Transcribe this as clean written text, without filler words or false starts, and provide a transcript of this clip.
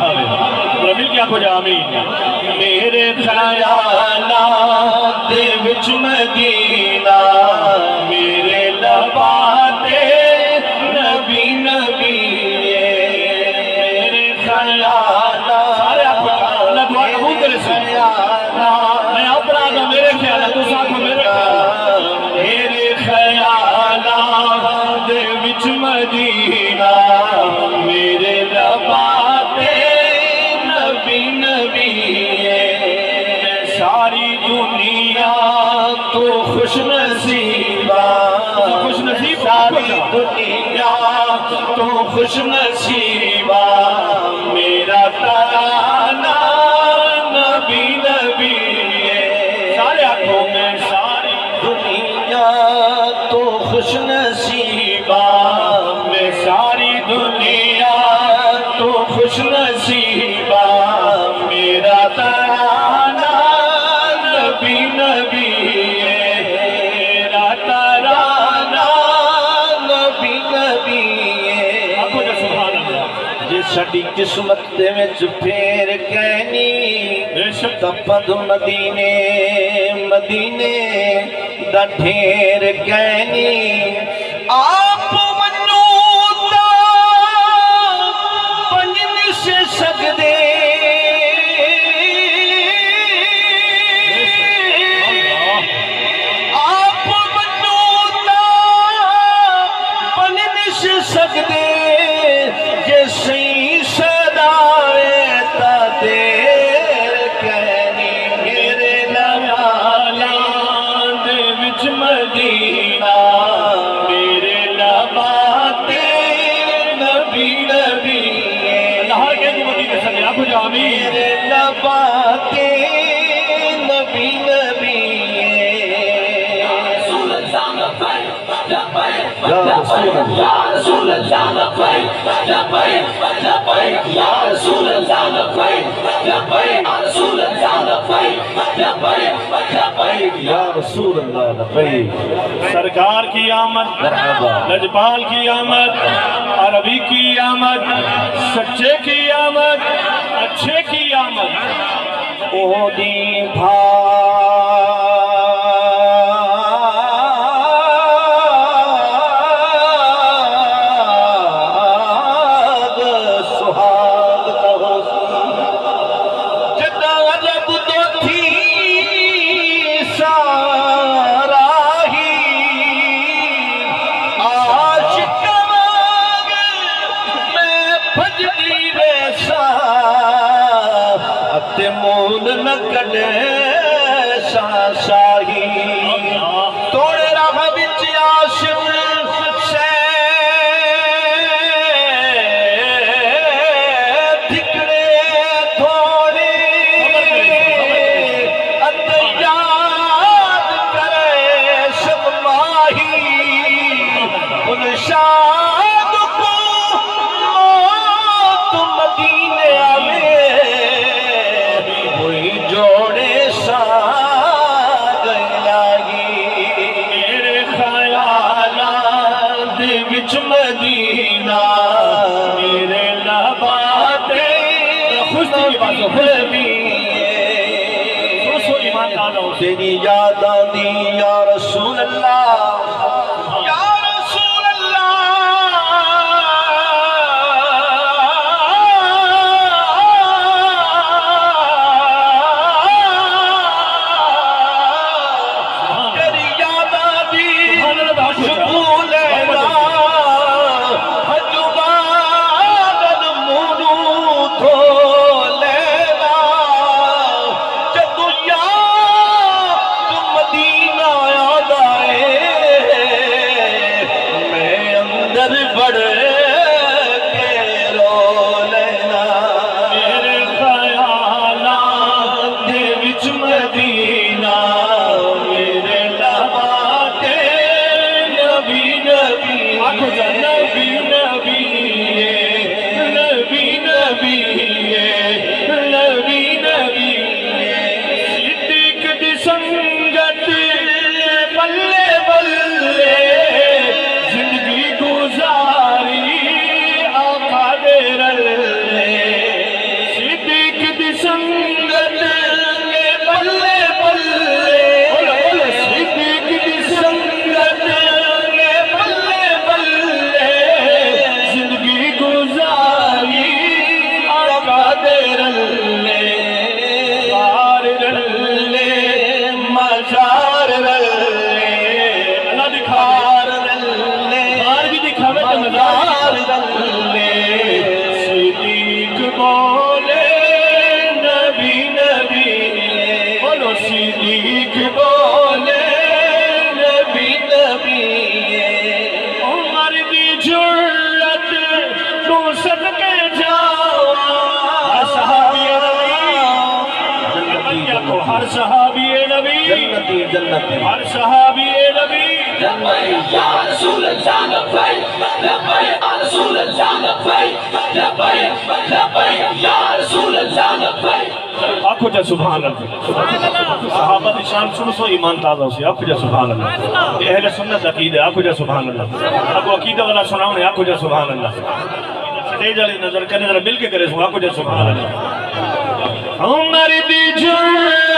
اٹھاوے رمیل کیا کو جا آمین میرے خیالات دے وچ مدینہ میرے لباتے نبی نبی میرے خیالات سارے آپ کو اللہ دعا قبول کرے سے میں اپنا آگا میرے خیالات تو ساتھ میں میرے خیالات میرے خیالات دے وچ مدینہ میرے لباتے نبی نبی ساری دنیا تو خوش نصیبہ خوش نصیب ساری دنیا تو خوش نصیبہ میرا ترانہ نبی نبی سارے آنکھوں میں ساری دنیا تو خوش نصیبہ میں ساری دنیا تو خوش نصیبہ میرا ترانہ نبی نبی میرا ترانہ نبی نبی آپ کو جا سبحان اللہ جے ساڈی قسمت دے وچ پھیر کہنی بے شک تپد مدینے مدینے دا ڈھیر کہنی آپ منوتا پنجن سے سکدے آپ منوتا پنجن سے سکدے جے سہی صداوے تا دیر کہنی میرے لبالان دے وچ مدینہ میرے لباتے نبی نبی اللہ کے جو مدینہ سکے آپ کو جا آمین میرے لباتے نبی نبی یا رسول اللہ یا رسول اللہ لبیک لبیک لبیک یا رسول اللہ لبیک لبیک یا رسول اللہ لبیک لبیک لبیک یا رسول اللہ لبیک سرکار کی آمد مرحبا لجپال کی آمد عربی کی آمد سچے کی آمد اچھے کی آمد اودی بھاگ سہاگ کہو جدا رب تو تھی ساراہی عاشق مانگ میں بھجدی ویسا اتے مول نہ کڈے شاہی توڑے راہ وچ عاشق سے ٹھکڑے تھوڑے اتے یاد کرے شب ماہی ان شاد کو موت مدینے میں وہی جوڑے ساگ لاگی میرے خیالات دے وچ مدینہ میرے لباتے خوش دل کی بات ہو، خوش نبی خوش ہو ایمان تعالیٰ ہو تیری یاد آندی یا رسول اللہ یا رسول اللہ تیری یاد آندی خوشبو لینا حجبان مونو دھو لینا جدو یاد مدینہ آیا سنگت کے پلے پلے صدیق کی سنگت کے پلے پلے زندگی گزاری آقا دے رلے بار رلے مزار رلے اللہ دکھار رلے بار بھی دکھاوے تو مزار رلے صدیق بولے نبی نبی بولو صدیق بولے نبی نبی عمر دی جرت تو صدقے جاوا ہر صحابی نبی ہر صحابی نبی جنتی جنتی ہر صحابی نبی لبيك يا رسول الله لبيك لبيك يا رسول الله لبيك لبيك لبيك يا رسول الله لبيك آنکھو جا سبحان اللہ صحابہ دی شان سنو سو ایمان تازہ ہو سی آنکھو جا سبحان اللہ یہ اہل سنت عقید ہے آنکھو جا سبحان اللہ آنکھو عقیدہ والا سناؤں نے آنکھو جا سبحان اللہ سٹیج علی نظر کرنے ذرا مل کے کرے سو آنکھو جا سبحان اللہ عمر دی جرت